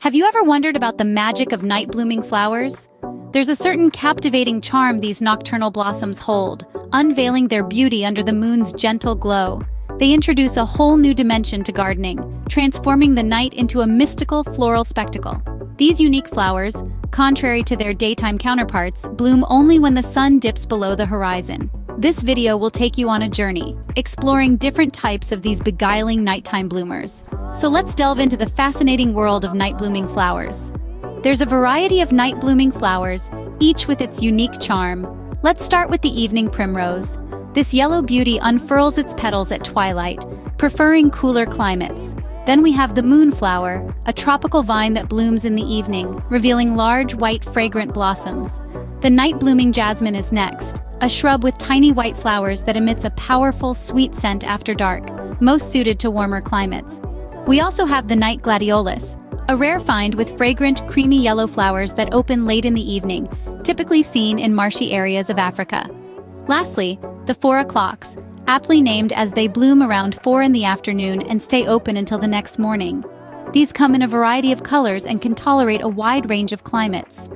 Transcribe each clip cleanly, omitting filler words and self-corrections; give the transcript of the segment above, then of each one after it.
Have you ever wondered about the magic of night-blooming flowers? There's a certain captivating charm these nocturnal blossoms hold, unveiling their beauty under the moon's gentle glow. They introduce a whole new dimension to gardening, transforming the night into a mystical floral spectacle. These unique flowers, contrary to their daytime counterparts, bloom only when the sun dips below the horizon. This video will take you on a journey, exploring different types of these beguiling nighttime bloomers. So let's delve into the fascinating world of night-blooming flowers. There's a variety of night-blooming flowers, each with its unique charm. Let's start with the evening primrose. This yellow beauty unfurls its petals at twilight, preferring cooler climates. Then we have the moonflower, a tropical vine that blooms in the evening, revealing large, white, fragrant blossoms. The night-blooming jasmine is next, a shrub with tiny white flowers that emits a powerful, sweet scent after dark, most suited to warmer climates. We also have the night gladiolus, a rare find with fragrant, creamy yellow flowers that open late in the evening, typically seen in marshy areas of Africa. Lastly, the 4 o'clocks, aptly named as they bloom around 4 in the afternoon and stay open until the next morning. These come in a variety of colors and can tolerate a wide range of climates.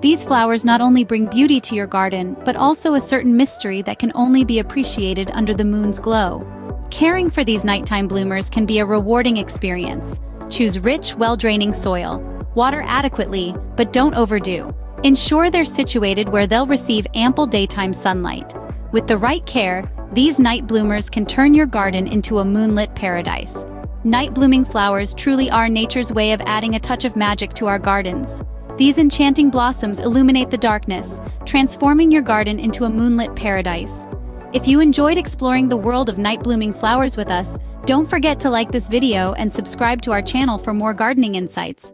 These flowers not only bring beauty to your garden, but also a certain mystery that can only be appreciated under the moon's glow. Caring for these nighttime bloomers can be a rewarding experience. Choose rich, well-draining soil. Water adequately, but don't overdo. Ensure they're situated where they'll receive ample daytime sunlight. With the right care, these night bloomers can turn your garden into a moonlit paradise. Night-blooming flowers truly are nature's way of adding a touch of magic to our gardens. These enchanting blossoms illuminate the darkness, transforming your garden into a moonlit paradise. If you enjoyed exploring the world of night-blooming flowers with us, don't forget to like this video and subscribe to our channel for more gardening insights.